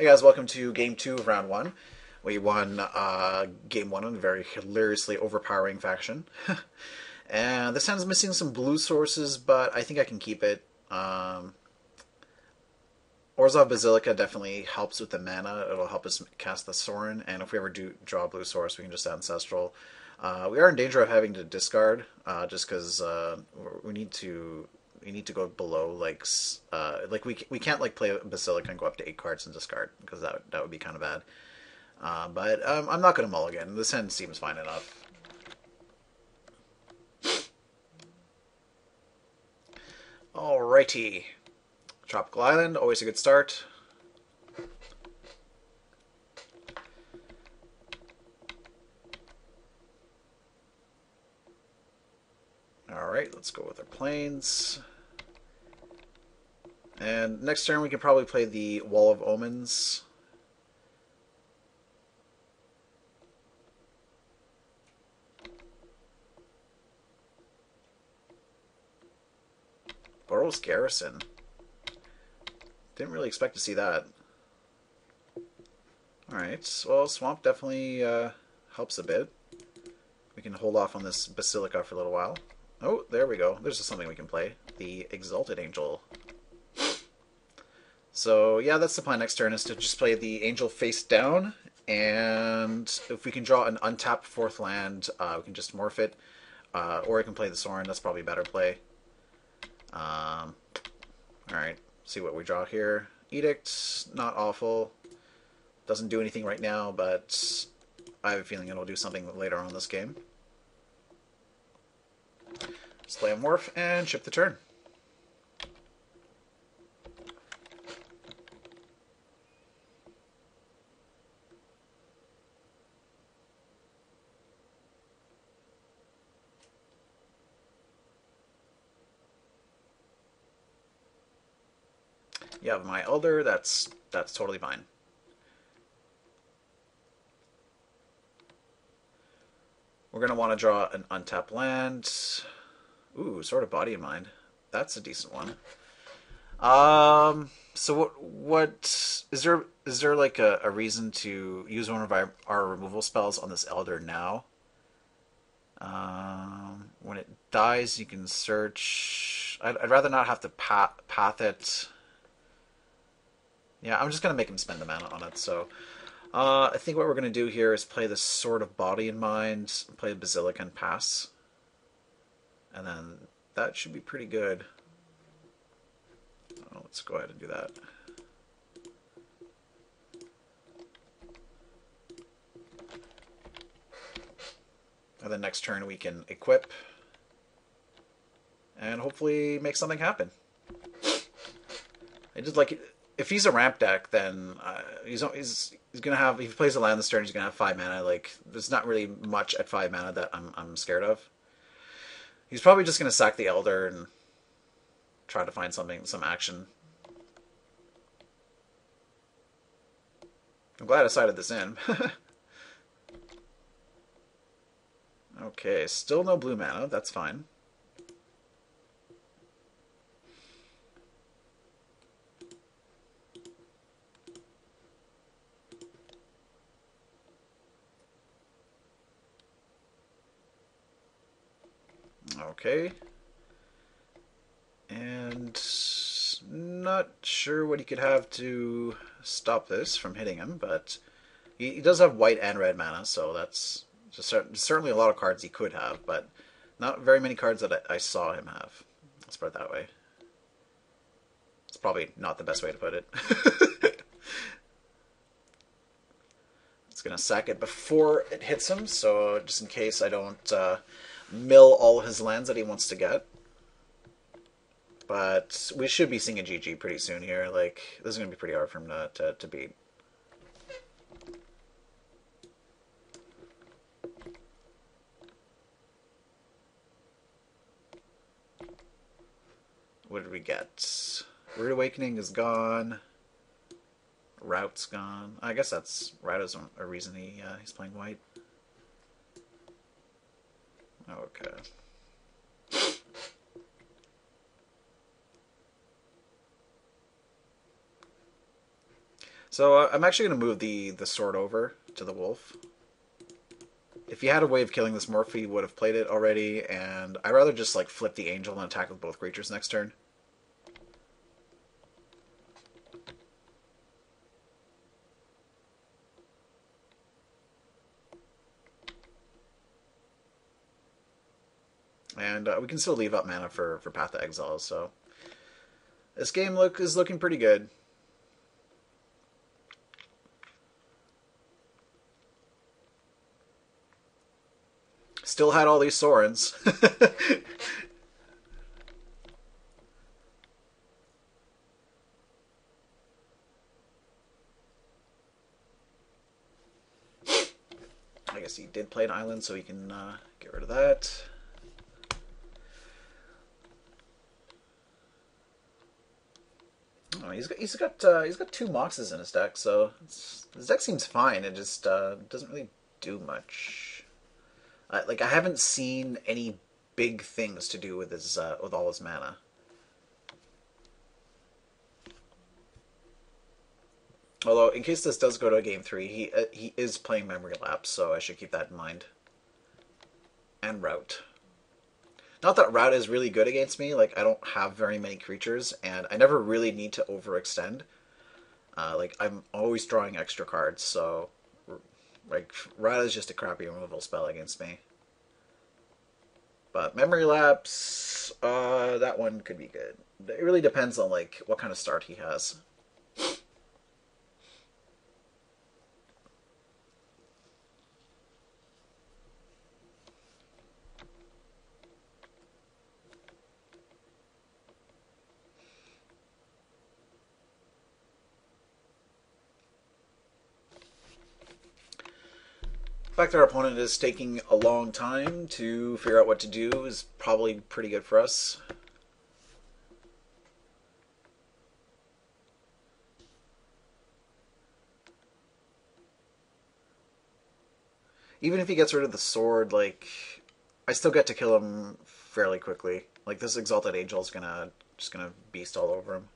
Hey guys, welcome to game two of round one. We won game one on a very hilariously overpowering faction. And this hand's missing some blue sources, but I think I can keep it. Orzhov Basilica definitely helps with the mana. It'll help us cast the Sorin, and if we ever do draw a blue source, we can just Ancestral. We are in danger of having to discard, just because we need to go below we can't like play Basilica and go up to 8 cards and discard because that would be kind of bad. But I'm not going to mulligan. This hand seems fine enough. Alrighty. Tropical Island, always a good start. Alright, let's go with our planes. And next turn we can probably play the Wall of Omens. Boros Garrison. Didn't really expect to see that. Alright, well, Swamp definitely helps a bit. We can hold off on this Basilica for a little while. Oh, there we go. There's just something we can play. The Exalted Angel. So, yeah, that's the plan next turn, is to just play the Angel face down, and if we can draw an untapped fourth land, we can just morph it, or I can play the Sorin. That's probably a better play. Alright, see what we draw here. Edict, not awful. Doesn't do anything right now, but I have a feeling it'll do something later on this game. Let's play a morph and ship the turn. You have my Elder, that's totally fine. We're going to want to draw an untapped land. Ooh, Sword of Body and Mind. That's a decent one. So what is there like a reason to use one of our removal spells on this Elder now? When it dies, you can search. I'd rather not have to path it. Yeah, I'm just going to make him spend the mana on it, so... I think what we're going to do here is play the Sword of Body and Mind, play Basilica and pass. And then that should be pretty good. Oh, let's go ahead and do that. And then next turn we can equip. And hopefully make something happen. I just like... If he's a ramp deck, then he's gonna have. If he plays a land this turn, he's gonna have 5 mana. Like, there's not really much at 5 mana that I'm scared of. He's probably just gonna sack the Elder and try to find some action. I'm glad I sided this in. Okay, still no blue mana. That's fine. Okay. And not sure what he could have to stop this from hitting him, but he does have white and red mana, so that's just certainly a lot of cards he could have, but not very many cards that I saw him have. Let's put it that way. It's probably not the best way to put it. It's going to sack it before it hits him, so just in case I don't... mill all his lands that he wants to get. But we should be seeing a GG pretty soon here. Like, this is going to be pretty hard for him to beat. What did we get? Rude Awakening is gone. Route's gone. I guess that's Route is a reason he's playing white. Okay. So I'm actually going to move the sword over to the wolf. If he had a way of killing this morph, he would have played it already, and I'd rather just like flip the angel and attack with both creatures next turn. And we can still leave up mana for Path to Exile, so this game is looking pretty good. Still had all these Sorens. I guess he did play an island, so he can get rid of that. Oh, he's got 2 Moxes in his deck, so his deck seems fine. It just doesn't really do much. Like I haven't seen any big things to do with his with all his mana. Although, in case this does go to a game 3, he is playing Memory Lapse, so I should keep that in mind. And Route. Not that Route is really good against me. Like I don't have very many creatures, and I never really need to overextend. Like I'm always drawing extra cards, so like Route is just a crappy removal spell against me. But Memory Lapse, that one could be good. It really depends on like what kind of start he has. The fact that our opponent is taking a long time to figure out what to do is probably pretty good for us. Even if he gets rid of the sword, like, I still get to kill him fairly quickly. Like, this Exalted Angel is just gonna beast all over him.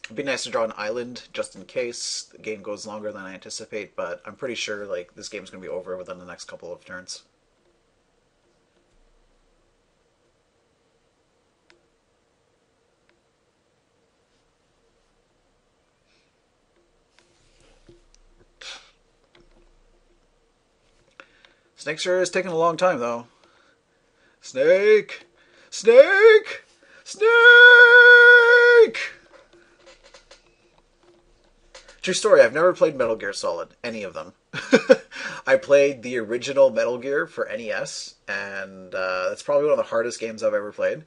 It'd be nice to draw an island just in case the game goes longer than I anticipate, but I'm pretty sure like this game's going to be over within the next couple of turns. Snake sure is taking a long time though. Snake! Snake! Snake! True story, I've never played Metal Gear Solid, any of them. I played the original Metal Gear for NES, and that's probably one of the hardest games I've ever played.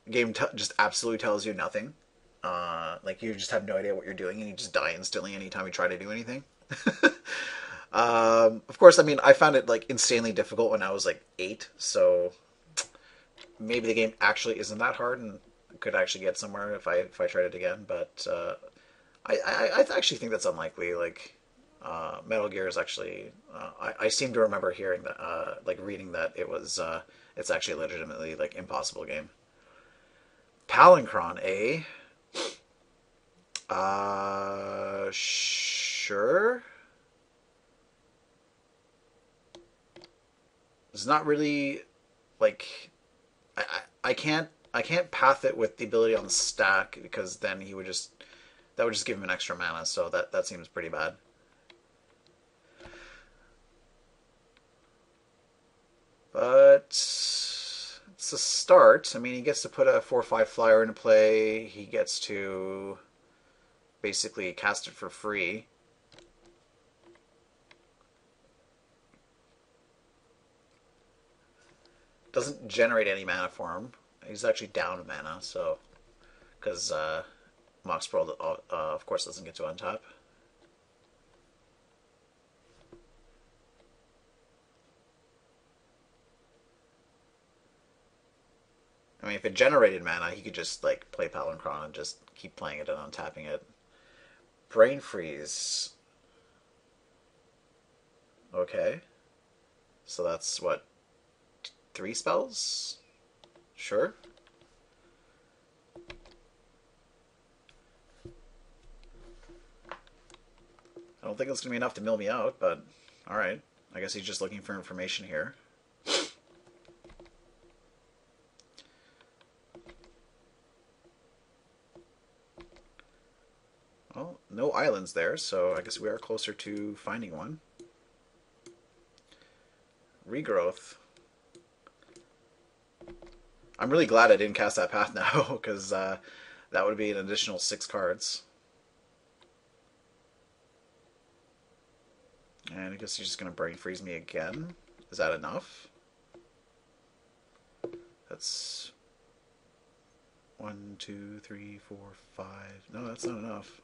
The game just absolutely tells you nothing. Like, you just have no idea what you're doing, and you just die instantly anytime you try to do anything. Of course, I mean, I found it, like, insanely difficult when I was, like, 8, so maybe the game actually isn't that hard, and could actually get somewhere if I tried it again, but I actually think that's unlikely. Like, Metal Gear is actually. I seem to remember hearing that, like reading that it's actually a legitimately like impossible game. Palancron, eh? Sure. It's not really like I can't path it with the ability on the stack because then he would just that would just give him an extra mana, so that seems pretty bad. But it's a start. I mean, he gets to put a 4/5 flyer into play. He gets to basically cast it for free. Doesn't generate any mana for him. He's actually down mana, so because Mox Pearl, of course, doesn't get to untap. I mean, if it generated mana, he could just like play Palancron and just keep playing it and untapping it. Brain Freeze. Okay. So that's what, 3 spells? Sure. I don't think it's going to be enough to mill me out, but alright. I guess he's just looking for information here. Well, no islands there, so I guess we are closer to finding one. Regrowth. I'm really glad I didn't cast that path now, because that would be an additional 6 cards. And I guess he's just going to brain freeze me again. Is that enough? That's 1, 2, 3, 4, 5. No, that's not enough.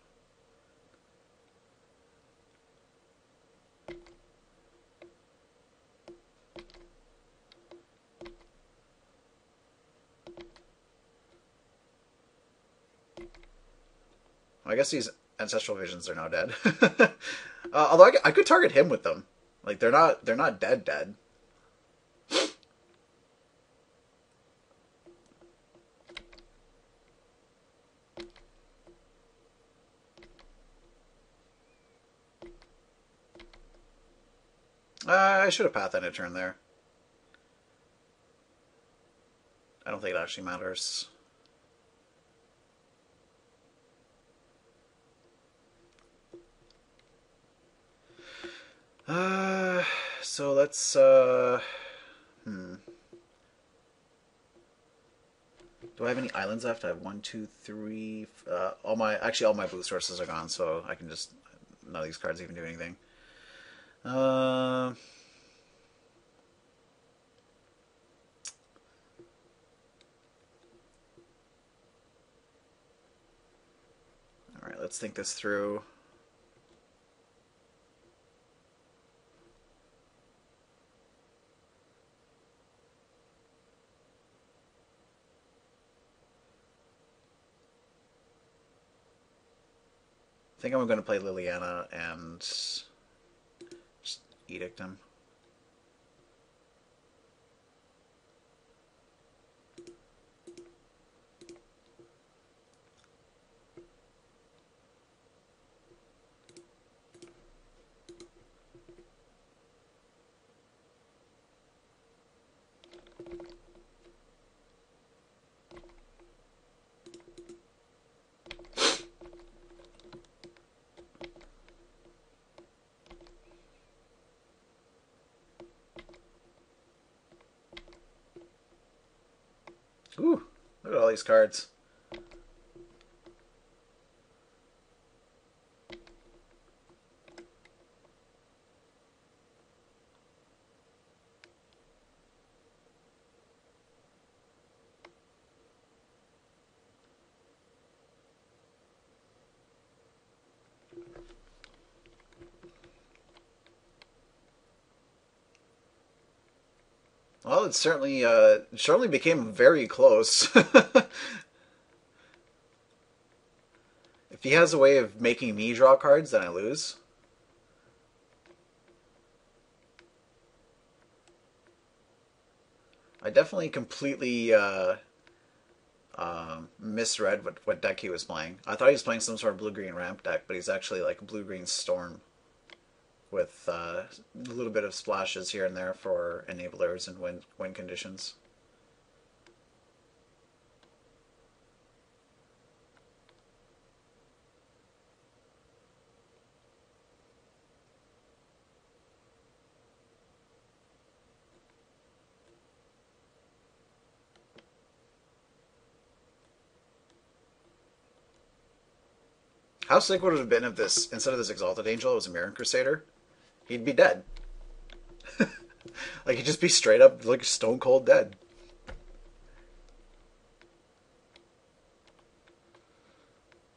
I guess these ancestral visions are now dead. Although I could target him with them. Like they're not dead. I should have pathed a turn there. I don't think it actually matters. So let's Do I have any islands left? I have 1, 2, 3. All my blue sources are gone, so I can just none of these cards even do anything. All right, let's think this through. I think I'm going to play Liliana and just edict him. Ooh, look at all these cards. Well, it certainly became very close. If he has a way of making me draw cards, then I lose. I definitely completely misread what deck he was playing. I thought he was playing some sort of blue-green ramp deck, but he's actually like blue-green storm with a little bit of splashes here and there for enablers and win conditions. How sick would it have been if this, instead of this Exalted Angel, it was a Mirren Crusader? He'd be dead. Like, he'd just be straight up, like, stone cold dead.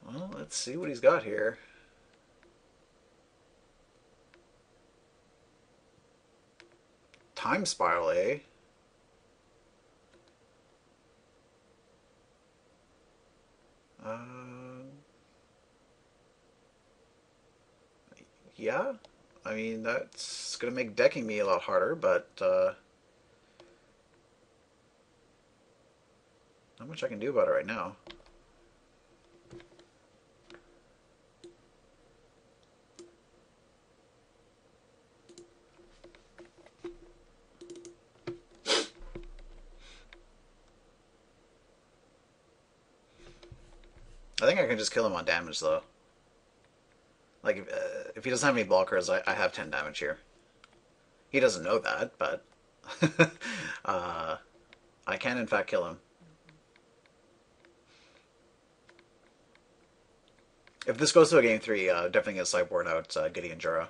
Well, let's see what he's got here. Time Spiral, eh? Yeah, I mean, that's going to make decking me a lot harder, but not much I can do about it right now. I think I can just kill him on damage though. Like if he doesn't have any blockers, I have 10 damage here. He doesn't know that, but uh, I can in fact kill him. If this goes to a game three, definitely get sideboard out Gideon Jura.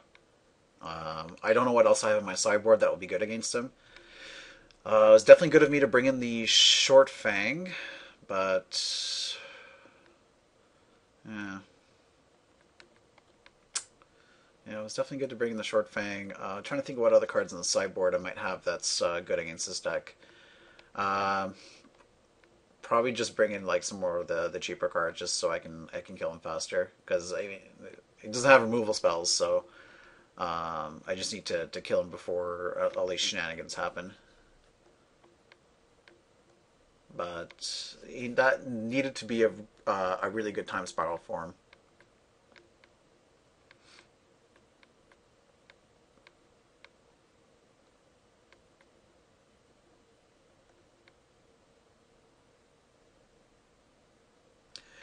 I don't know what else I have in my sideboard that will be good against him. It's definitely good of me to bring in the Short Fang, but yeah, yeah, it was definitely good to bring in the Short Fang. Trying to think of what other cards in the sideboard I might have that's good against this deck. Um, Probably just bring in like some more of the cheaper cards just so I can kill him faster because I mean he doesn't have removal spells, so I just need to kill him before all these shenanigans happen. But that needed to be a really good time spiral for him.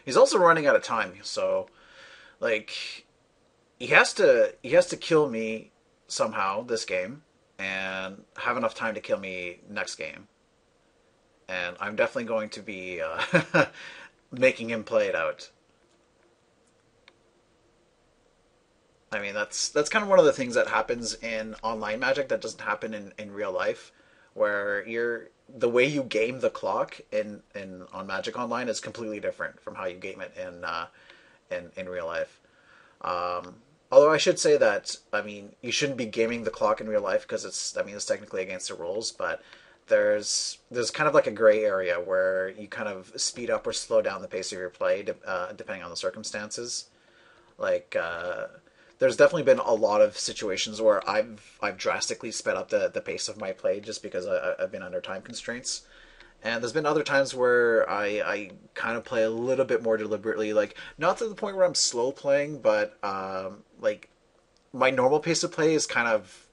He's also running out of time, so like he has to kill me somehow this game and have enough time to kill me next game. And I'm definitely going to be making him play it out. I mean, that's kind of one of the things that happens in online Magic that doesn't happen in real life, where the way you game the clock in on Magic Online is completely different from how you game it in real life. Um, Although I should say that I mean you shouldn't be gaming the clock in real life because it's technically against the rules, but there's kind of like a gray area where you kind of speed up or slow down the pace of your play depending on the circumstances. Like there's definitely been a lot of situations where I've drastically sped up the pace of my play just because I've been under time constraints. And there's been other times where I kind of play a little bit more deliberately, like not to the point where I'm slow playing, but like my normal pace of play is kind of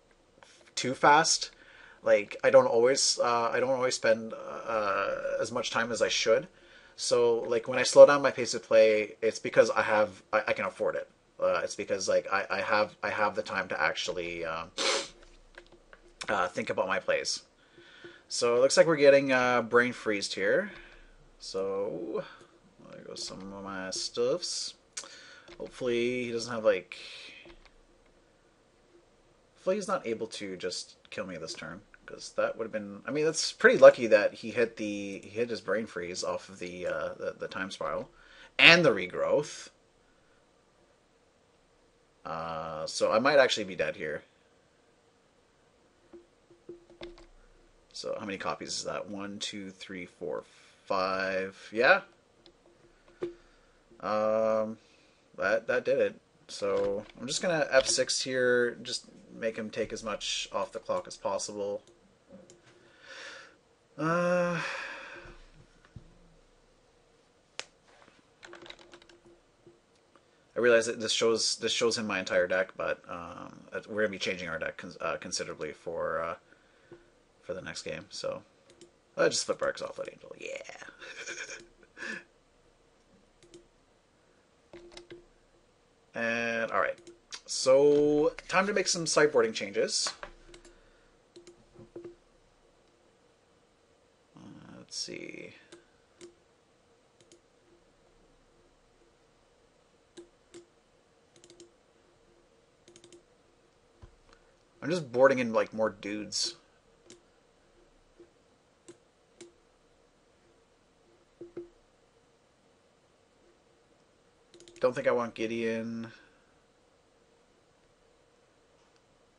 too fast. Like I don't always spend as much time as I should. So like when I slow down my pace of play, it's because I can afford it. It's because like I have the time to actually think about my plays. So it looks like we're getting brain freezed here. So there goes some of my stuffs. Hopefully he doesn't have like. Hopefully he's not able to just kill me this turn because that would have been. I mean, that's pretty lucky that he hit his brain freeze off of the time spiral and the regrowth. So I might actually be dead here. So how many copies is that? One, two, three, four, five. Yeah. Um, that did it. So I'm just gonna F6 here, just make him take as much off the clock as possible. Uh, I realize that this shows him my entire deck, but we're gonna be changing our deck considerably for the next game. So I just flip Arcs off that Angel. Yeah. And all right, so time to make some sideboarding changes. Let's see. I'm just boarding in like more dudes. Don't think I want Gideon.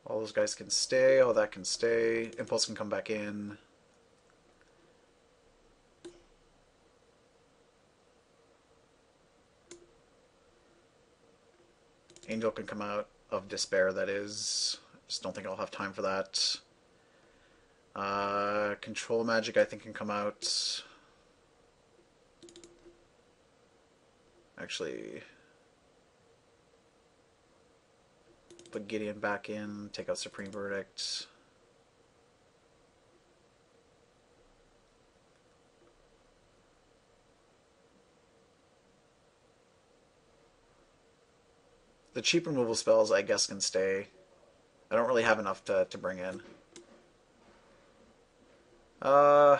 All those guys can stay. All that can stay. Impulse can come back in. Angel can come out of Despair, that is. Just don't think I'll have time for that. Control Magic, I think, can come out. Actually, put Gideon back in, take out Supreme Verdict. The cheap removal spells, I guess, can stay. I don't really have enough to bring in. Uh,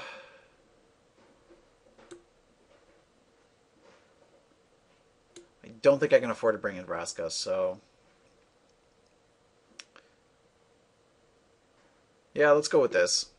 I don't think I can afford to bring in Vraska, so... Yeah, let's go with this.